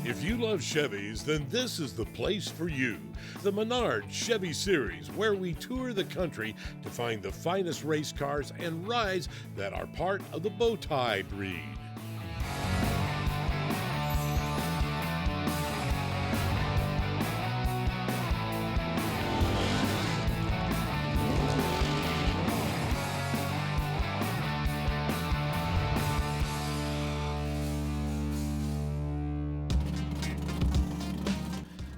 If you love Chevys, then this is the place for you. The Menards Chevy Series, where we tour the country to find the finest race cars and rides that are part of the bow tie breed.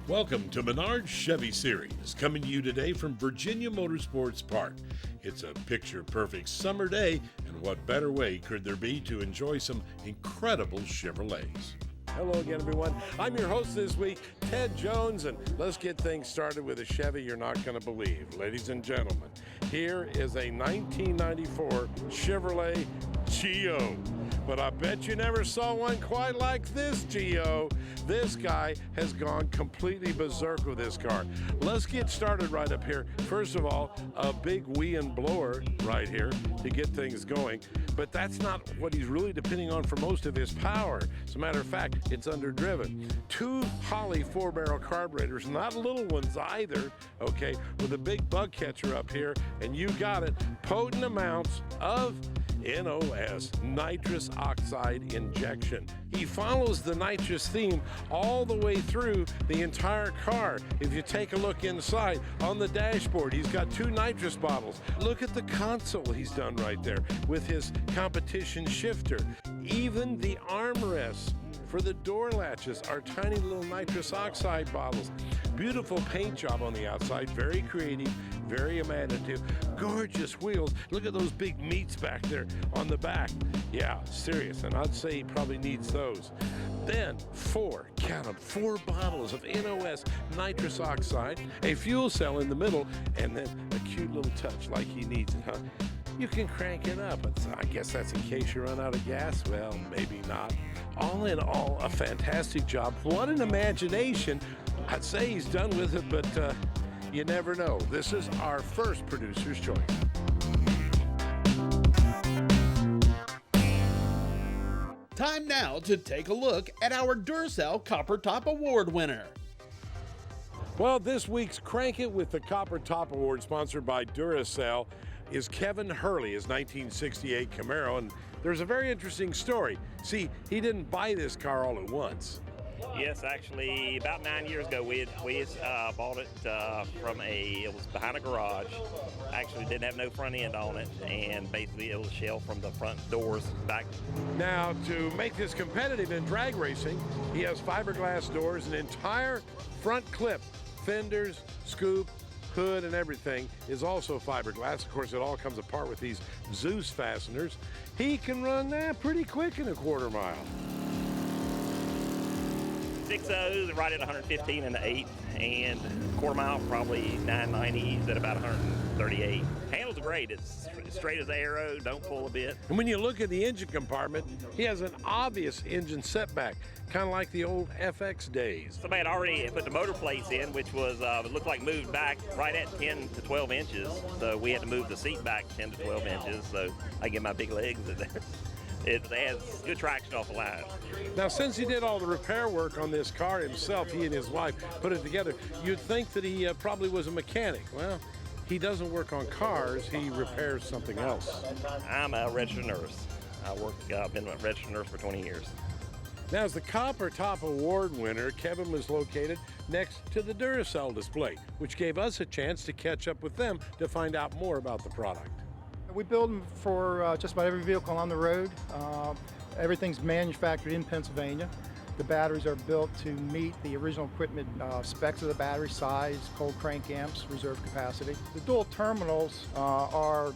Welcome to Menards Chevy Series, coming to you today from Virginia Motorsports Park. It's a picture-perfect summer day, and what better way could there be to enjoy some incredible Chevrolets? Hello again, everyone. I'm your host this week, Ted Jones, and let's get things started with a Chevy you're not going to believe. Ladies and gentlemen, here is a 1994 Chevrolet Geo. But I bet you never saw one quite like this Geo. This guy has gone completely berserk with this car. Let's get started right up here. First of all, a big wheel and blower right here to get things going. But that's not what he's really depending on for most of his power. As a matter of fact, it's underdriven. Two Holley 4-barrel carburetors, not little ones either, okay, with a big bug catcher up here, and you got it, potent amounts of NOS, nitrous oxide injection. He follows the nitrous theme all the way through the entire car. If you take a look inside on the dashboard, he's got two nitrous bottles. Look at the console he's done right there with his competition shifter. Even the armrests for the door latches are tiny little nitrous oxide bottles. Beautiful paint job on the outside, very creative, very imaginative, gorgeous wheels. Look at those big meats back there on the back. Yeah, serious, and I'd say he probably needs those. Then count them, 4 bottles of NOS nitrous oxide, a fuel cell in the middle, and then a cute little touch like he needs it, huh? You can crank it up. I guess that's in case you run out of gas. Well, maybe not. All in all, a fantastic job. What an imagination. I'd say he's done with it, but you never know. This is our first producer's choice. Time now to take a look at our Duracell Copper Top Award winner. Well, this week's Crank It with the Copper Top Award, sponsored by Duracell, is Kevin Hurley, his 1968 Camaro, and there's a very interesting story. See, he didn't buy this car all at once. Yes, actually, about 9 years ago, we bought it it was behind a garage. Actually, didn't have no front end on it, and basically it was a shell from the front doors back. Now, to make this competitive in drag racing, he has fiberglass doors, an entire front clip, fenders, scoop, hood, and everything is also fiberglass. Of course, it all comes apart with these Zeus fasteners. He can run that pretty quick in a quarter mile. 6.0s right at 115 in the 8th, and quarter mile probably 990s at about 138. Handles great. It's straight as an arrow, don't pull a bit. And when you look at the engine compartment, he has an obvious engine setback, kind of like the old FX days. Somebody had already put the motor plates in, which was it looked like moved back right at 10 to 12 inches. So we had to move the seat back 10 to 12 inches. So I get my big legs in there. It has good traction off the line. Now, since he did all the repair work on this car himself, he and his wife put it together, you'd think that he probably was a mechanic. Well, he doesn't work on cars, he repairs something else. I'm a registered nurse. I've been a registered nurse for 20 years. Now, as the Copper Top Award winner, Kevin was located next to the Duracell display, which gave us a chance to catch up with them to find out more about the product. We build them for just about every vehicle on the road. Everything's manufactured in Pennsylvania. The batteries are built to meet the original equipment specs of the battery, size, cold crank amps, reserve capacity. The dual terminals are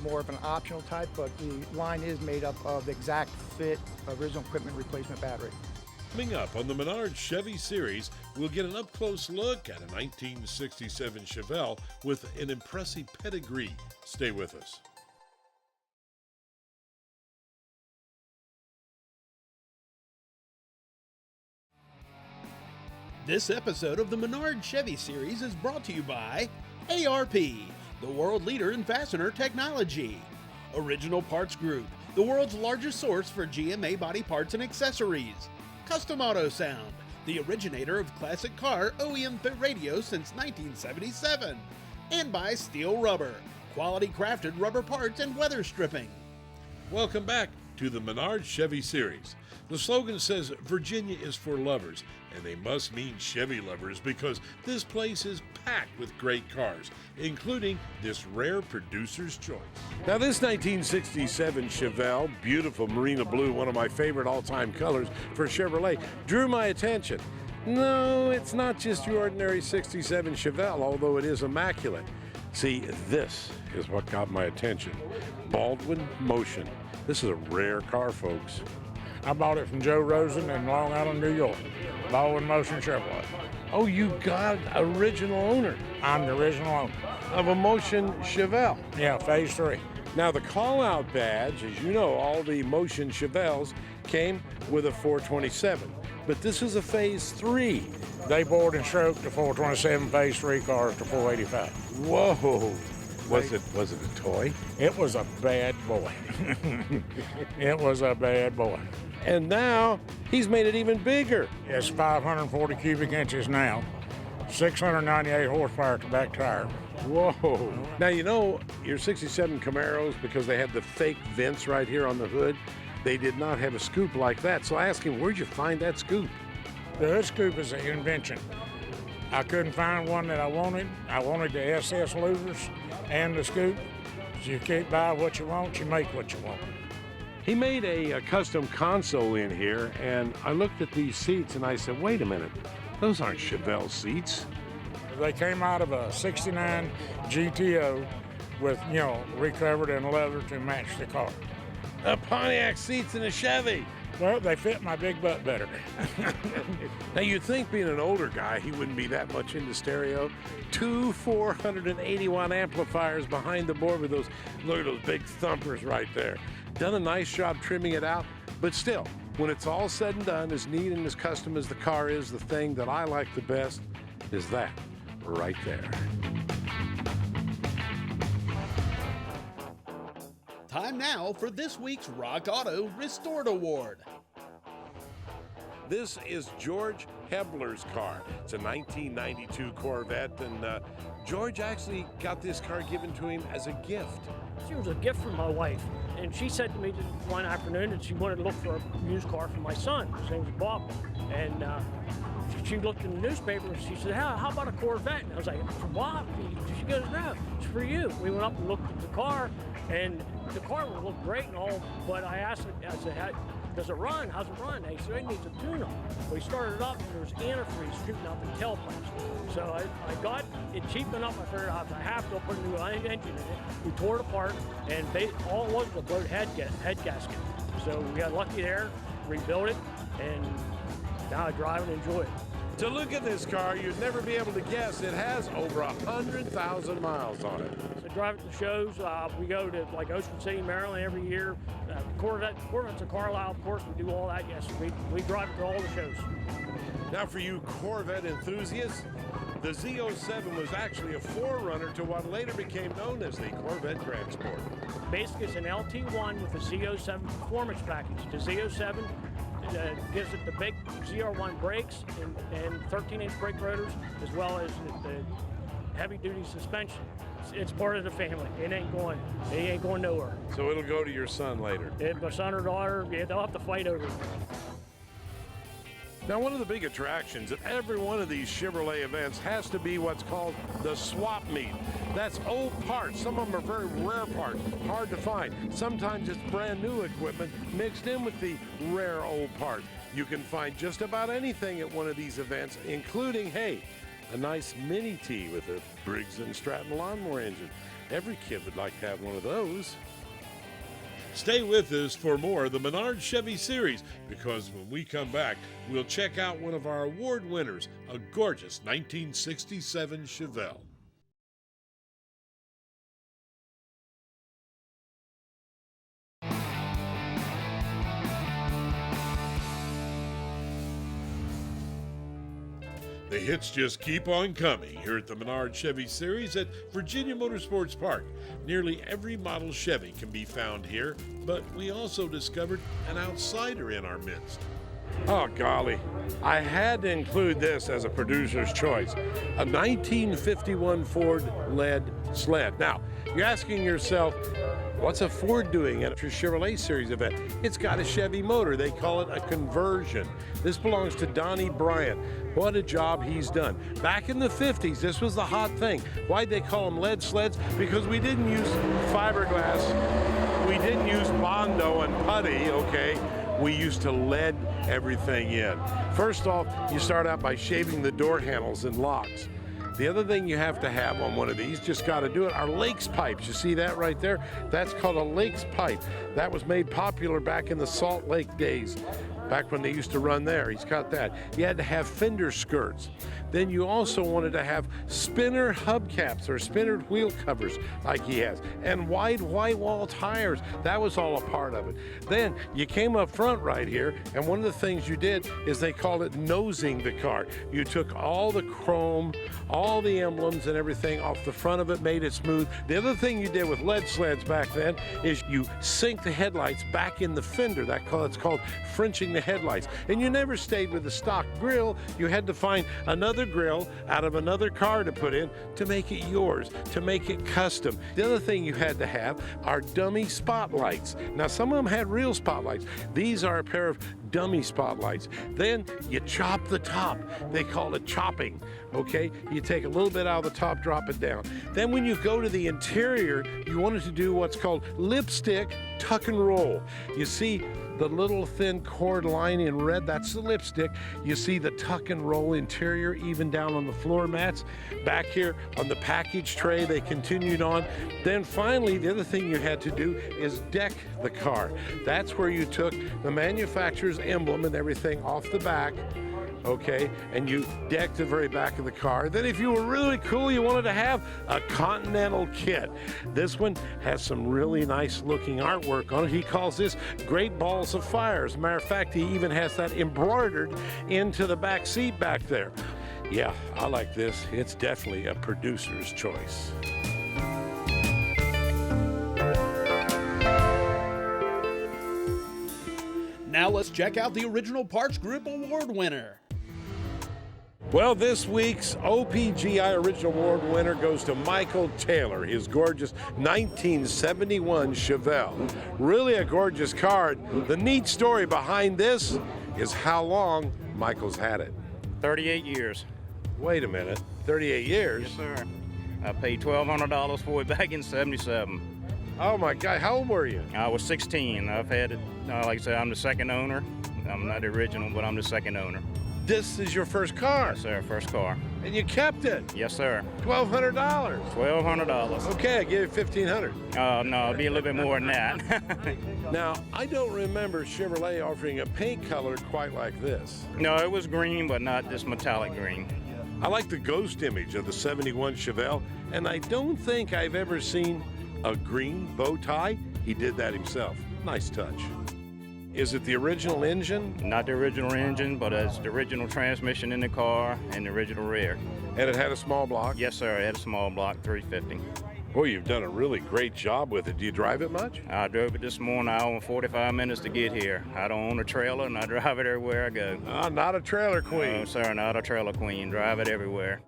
more of an optional type, but the line is made up of the exact fit original equipment replacement battery. Coming up on the Menards Chevy Series, we'll get an up-close look at a 1967 Chevelle with an impressive pedigree. Stay with us. This episode of the Menards Chevy Series is brought to you by ARP, the world leader in fastener technology. Original Parts Group, the world's largest source for GMA body parts and accessories. Custom Auto Sound, the originator of classic car OEM fit radio since 1977. And by Steel Rubber, quality crafted rubber parts and weather stripping. Welcome back to the Menards Chevy Series. The slogan says Virginia is for lovers, and they must mean Chevy lovers because this place is packed with great cars, including this rare producer's choice. Now this 1967 Chevelle, beautiful marina blue, one of my favorite all-time colors for Chevrolet, drew my attention. No, it's not just your ordinary 67 Chevelle, although it is immaculate. See, this is what got my attention. Baldwin Motion. This is a rare car, folks. I bought it from Joe Rosen in Long Island, New York. Baldwin Motion Chevrolet. Oh, you got original owner I'm the original owner. of a Motion Chevelle. Yeah, phase 3. Now, the call-out badge, as you know, all the Motion Chevelles came with a 427, but this is a phase 3. They bored and stroked the 427 phase 3 cars to 485. Whoa! Was it a toy? It was a bad boy. It was a bad boy. And now he's made it even bigger. It's 540 cubic inches now, 698 horsepower at the back tire. Whoa! Now you know your '67 Camaros, because they had the fake vents right here on the hood, they did not have a scoop like that. So I asked him, where'd you find that scoop? The hood scoop is an invention. I couldn't find one that I wanted. I wanted the SS louvers and the scoop. So you can't buy what you want, you make what you want. He made a custom console in here, and I looked at these seats and I said, wait a minute, those aren't Chevelle seats. They came out of a 69 GTO with, recovered in leather to match the car. A Pontiac seats in a Chevy. Well, they fit my big butt better. Now you'd think being an older guy, he wouldn't be that much into stereo. Two 480-watt amplifiers behind the board with those, look at those big thumpers right there. Done a nice job trimming it out, but still, when it's all said and done, as neat and as custom as the car is, the thing that I like the best is that right there. Time now for this week's Rock Auto Restored Award. This is George Hebler's car. It's a 1992 Corvette, and George actually got this car given to him as a gift. She was a gift from my wife, and she said to me one afternoon that she wanted to look for a used car for my son. His name was Bob, and she looked in the newspaper and she said, how about a Corvette? And I was like, for Bob? She goes, no, it's for you. We went up and looked at the car, and the car would look great and all, but I asked her, I said, does it run? How's it run? They said, it needs a tune-up. We started it up, and there was antifreeze shooting out the tailpipes. So I got it cheap enough. I figured out I have to put a new engine in it. We tore it apart, and all it was a blowed head gasket. So we got lucky there, rebuilt it, and now I drive and enjoy it. To look at this car, you'd never be able to guess it has over 100,000 miles on it. So drive it to shows. We go to like Ocean City, Maryland every year. Corvette's a Carlisle, of course. We do all that. Yes, we drive it to all the shows. Now, for you Corvette enthusiasts, the Z07 was actually a forerunner to what later became known as the Corvette Grand Sport. Basically, it's an LT1 with a Z07 performance package. The Z07 gives it the big ZR1 brakes and 13-inch brake rotors, as well as the heavy-duty suspension. It's part of the family. It ain't going nowhere. So it'll go to your son later. My son or daughter, they'll have to fight over it. Now, one of the big attractions at every one of these Chevrolet events has to be what's called the swap meet. That's old parts. Some of them are very rare parts, hard to find. Sometimes it's brand new equipment mixed in with the rare old parts. You can find just about anything at one of these events, including, hey, a nice Mini T with a Briggs & Stratton lawnmower engine. Every kid would like to have one of those. Stay with us for more of the Menards Chevy Series, because when we come back, we'll check out one of our award winners, a gorgeous 1967 Chevelle. The hits just keep on coming here at the Menards Chevy Series at Virginia Motorsports Park. Nearly every model Chevy can be found here, but we also discovered an outsider in our midst. Oh, golly. I had to include this as a producer's choice. A 1951 Ford LED Sled. Now, you're asking yourself, what's a Ford doing at a Chevrolet Series event? It's got a Chevy motor. They call it a conversion. This belongs to Donnie Bryant. What a job he's done. Back in the 50s, this was the hot thing. Why'd they call them lead sleds? Because we didn't use fiberglass. We didn't use Bondo and putty, okay? We used to lead everything in. First off, you start out by shaving the door handles and locks. The other thing you have to have on one of these, just got to do it, are Lakes pipes. You see that right there? That's called a Lakes pipe. That was made popular back in the Salt Lake days, back when they used to run there. He's got that. You had to have fender skirts. Then you also wanted to have spinner hubcaps or spinner wheel covers like he has, and wide white wall tires. That was all a part of it. Then you came up front right here, and one of the things you did is they called it nosing the car. You took all the chrome, all the emblems and everything off the front of it, made it smooth. The other thing you did with lead sleds back then is you sink the headlights back in the fender. It's called Frenching the headlights. And you never stayed with the stock grill. You had to find another grill out of another car to put in to make it yours, to make it custom. The other thing you had to have are dummy spotlights. Now, some of them had real spotlights. These are a pair of dummy spotlights. Then you chop the top. They call it chopping. Okay, you take a little bit out of the top, drop it down. Then when you go to the interior, you wanted to do what's called lipstick tuck and roll. You see the little thin cord line in red, that's the lipstick. You see the tuck and roll interior even down on the floor mats. Back here on the package tray, they continued on. Then finally, the other thing you had to do is deck the car. That's where you took the manufacturer's emblem and everything off the back, okay, and you decked the very back of the car. Then if you were really cool, you wanted to have a Continental kit. This one has some really nice looking artwork on it. He calls this Great Balls of Fire. As a matter of fact, he even has that embroidered into the back seat back there. Yeah, I like this. It's definitely a producer's choice. Now let's check out the Original Parts Group Award winner. Well, this week's OPGI Original Award winner goes to Michael Taylor, his gorgeous 1971 Chevelle. Really a gorgeous car. The neat story behind this is how long Michael's had it. 38 years. Wait a minute, 38 years? Yes, sir. I paid $1,200 for it back in '77. Oh my God, how old were you? I was 16. I've had it, like I said, I'm the second owner. I'm not the original, but I'm the second owner. This is your first car? Yes, sir, first car. And you kept it? Yes, sir. $1,200? $1,200. Okay, I gave you $1,500. No, it'll be a little bit more than that. Now, I don't remember Chevrolet offering a paint color quite like this. No, it was green, but not this metallic green. I like the ghost image of the 71 Chevelle, and I don't think I've ever seen a green bow tie. He did that himself. Nice touch. Is it the original engine? Not the original engine, but it's the original transmission in the car and the original rear. And it had a small block? Yes, sir. It had a small block, 350. Boy, you've done a really great job with it. Do you drive it much? I drove it this morning, hour and 45 minutes to get here. I don't own a trailer, and I drive it everywhere I go. Not a trailer queen. No, sir, not a trailer queen. Drive it everywhere.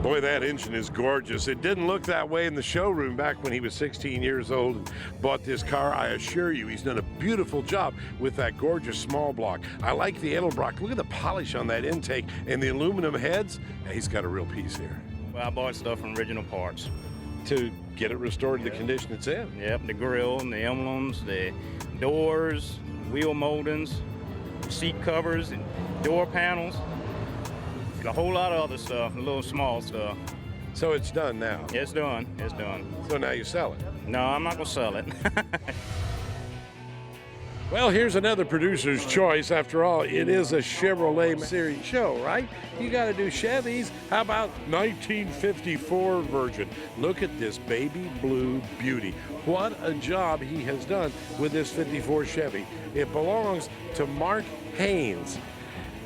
Boy, that engine is gorgeous. It didn't look that way in the showroom back when he was 16 years old and bought this car. I assure you, he's done a beautiful job with that gorgeous small block. I like the Edelbrock. Look at the polish on that intake and the aluminum heads. He's got a real piece here. Well, I bought stuff from Original Parts. To get it restored to the condition it's in. Yep, the grill and the emblems, the doors, wheel moldings, seat covers, and door panels. A whole lot of other stuff, a little small stuff. So it's done now? It's done, it's done. So now you sell it? No, I'm not gonna sell it. Well, here's another producer's choice. After all, it is a Chevrolet Series show, right? You gotta do Chevys. How about 1954 version? Look at this baby blue beauty. What a job he has done with this 54 Chevy. It belongs to Mark Haynes.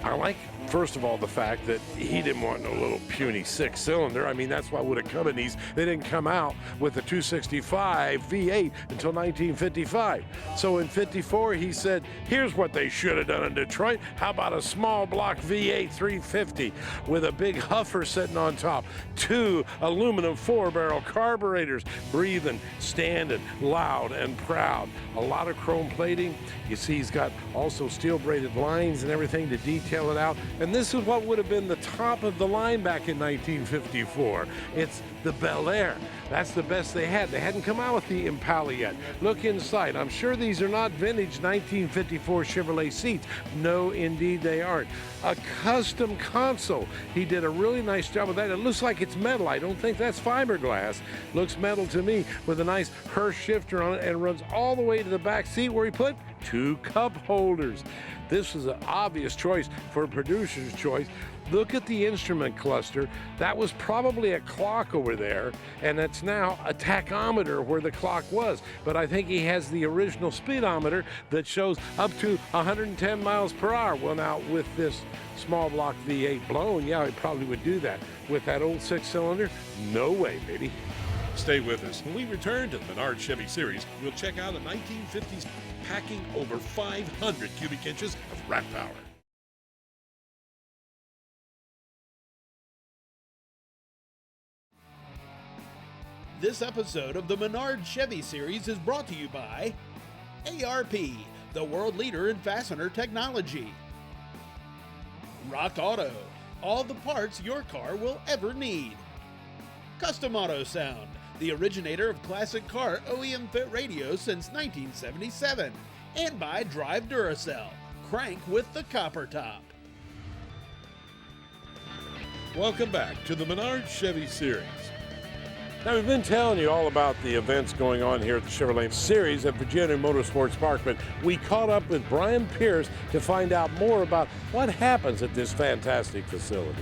I like First of all, the fact that he didn't want no little puny six-cylinder. I mean, that's what would have come in these. They didn't come out with the 265 V8 until 1955. So in 54, he said, here's what they should have done in Detroit. How about a small block V8 350 with a big huffer sitting on top, 2 aluminum 4-barrel carburetors, breathing, standing, loud and proud. A lot of chrome plating. You see he's got also steel braided lines and everything to detail it out. And this is what would have been the top of the line back in 1954. It's the Bel Air. That's the best they had. They hadn't come out with the Impala yet. Look inside. I'm sure these are not vintage 1954 Chevrolet seats. No, indeed they aren't. A custom console. He did a really nice job with that. It looks like it's metal. I don't think that's fiberglass. Looks metal to me, with a nice Hurst shifter on it, and runs all the way to the back seat where he put 2 cup holders. This was an obvious choice for a producer's choice. Look at the instrument cluster. That was probably a clock over there, and it's now a tachometer where the clock was. But I think he has the original speedometer that shows up to 110 miles per hour. Well, now with this small block V8 blown, yeah, he probably would do that. With that old 6-cylinder, no way, baby. Stay with us. When we return to the Menards Chevy Series, we'll check out a 1950s packing over 500 cubic inches of rack power. This episode of the Menards Chevy Series is brought to you by ARP, the world leader in fastener technology. Rock Auto, all the parts your car will ever need. Custom Auto Sound, the originator of classic car OEM fit radios since 1977. And by Drive Duracell, crank with the copper top. Welcome back to the Menards Chevy Series. Now, we've been telling you all about the events going on here at the Chevrolet Series at Virginia Motorsports Park, but we caught up with Brian Pierce to find out more about what happens at this fantastic facility.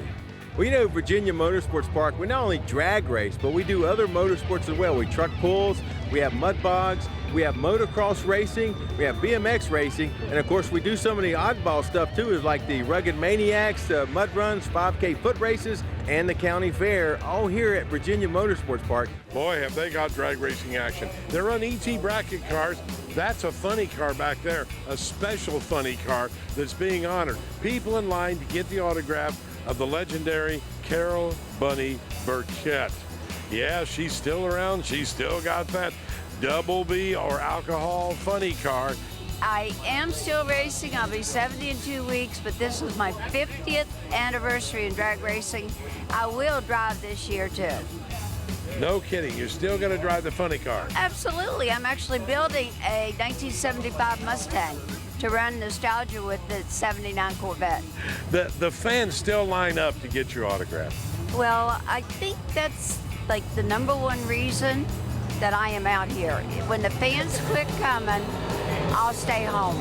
Well, you know, Virginia Motorsports Park, we not only drag race, but we do other motorsports as well. We truck pulls, we have mud bogs, we have motocross racing, we have BMX racing, and of course we do some of the oddball stuff too, is like the Rugged Maniacs, mud runs, 5K foot races, and the county fair, all here at Virginia Motorsports Park. Boy, have they got drag racing action. They run ET bracket cars. That's a funny car back there, a special funny car that's being honored. People in line to get the autograph of the legendary Carol Bunny Burkett. Yeah, she's still around. She's still got that double B or alcohol funny car. I am still racing. I'll be 70 in 2 weeks, but this is my 50th anniversary in drag racing. I will drive this year too. No kidding, you're still gonna drive the funny car? Absolutely. I'm actually building a 1975 Mustang to run nostalgia with the 79 Corvette. The fans still line up to get your autograph. Well, I think that's like the #1 reason that I am out here. When the fans quit coming, I'll stay home.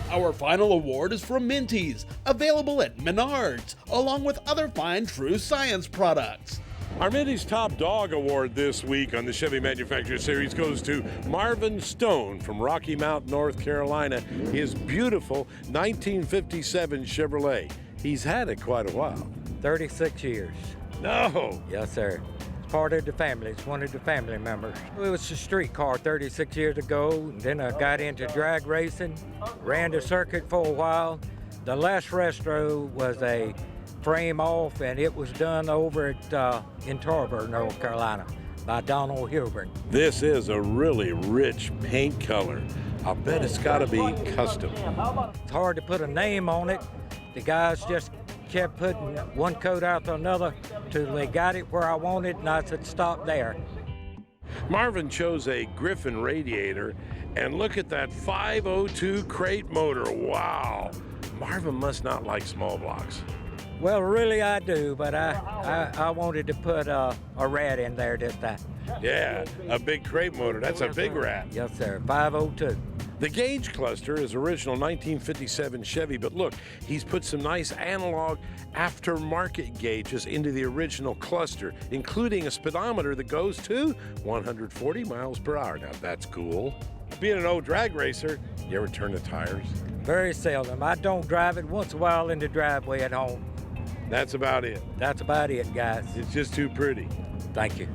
Our final award is from Minties, available at Menards, along with other fine True Science products. Our Menards Top Dog Award this week on the Chevy Manufacturer Series goes to Marvin Stone from Rocky Mount, North Carolina. His beautiful 1957 Chevrolet. He's had it quite a while. 36 years. No! Yes, sir. It's part of the family. It's one of the family members. It was a street car 36 years ago. And then I got into drag racing, ran the circuit for a while. The last resto was a frame off, and it was done over at in Tarboro, North Carolina, by Donald Hilburn. This is a really rich paint color. I'll bet it's got to be custom. It's hard to put a name on it. The guys just kept putting one coat after another till they got it where I wanted, and I said, stop there. Marvin chose a Griffin radiator, and look at that 502 crate motor. Wow. Marvin must not like small blocks. Well, really I do, but I wanted to put a rat in there this time. Yeah, a big crate motor. That's a big rat. Yes, sir, 502. The gauge cluster is original 1957 Chevy, but look, he's put some nice analog aftermarket gauges into the original cluster, including a speedometer that goes to 140 miles per hour. Now, that's cool. Being an old drag racer, you ever turn the tires? Very seldom. I don't drive it once in a while in the driveway at home. That's about it. That's about it, guys. It's just too pretty. Thank you.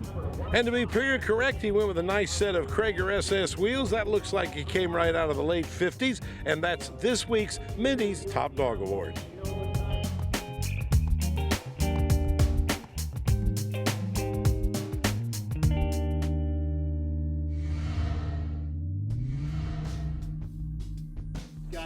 And to be period correct, he went with a nice set of Krager SS wheels. That looks like it came right out of the late 50s. And that's this week's Menards Top Dog Award.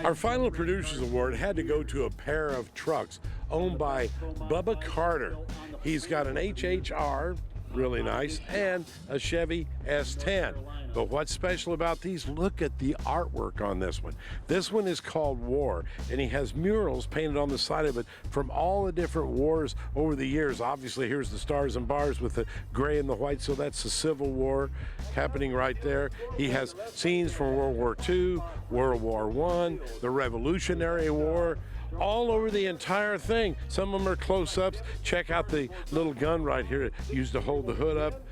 Our final Producers Award had to go to a pair of trucks owned by Bubba Carter. He's got an HHR, really nice, and a Chevy S10. But what's special about these? Look at the artwork on this one. This one is called War, and he has murals painted on the side of it from all the different wars over the years. Obviously, here's the stars and bars with the gray and the white, so that's the Civil War happening right there. He has scenes from World War II, World War I, the Revolutionary War, all over the entire thing. Some of them are close-ups. Check out the little gun right here used to hold the hood up.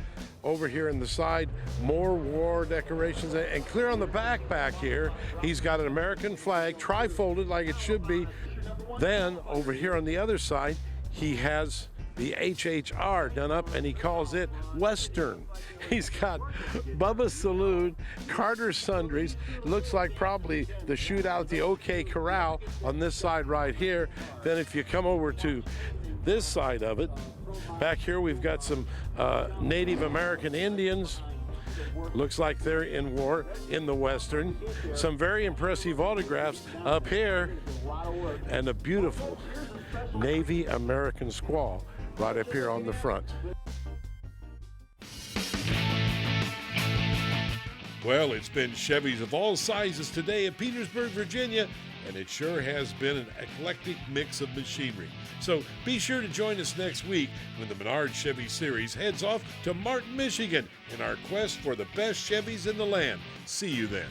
Over here in the side, more war decorations, and clear on the back here, he's got an American flag, tri-folded like it should be. Then over here on the other side, he has the HHR done up, and he calls it Western. He's got Bubba's Saloon, Carter's Sundries. It looks like probably the shootout at the OK Corral on this side right here. Then if you come over to this side of it, back here we've got some Native American Indians. Looks like they're in war in the Western. Some very impressive autographs up here, and a beautiful Navy American squaw right up here on the front. Well, it's been Chevys of all sizes today in Petersburg, Virginia, and it sure has been an eclectic mix of machinery. So be sure to join us next week when the Menards Chevy Series heads off to Martin, Michigan in our quest for the best Chevys in the land. See you then.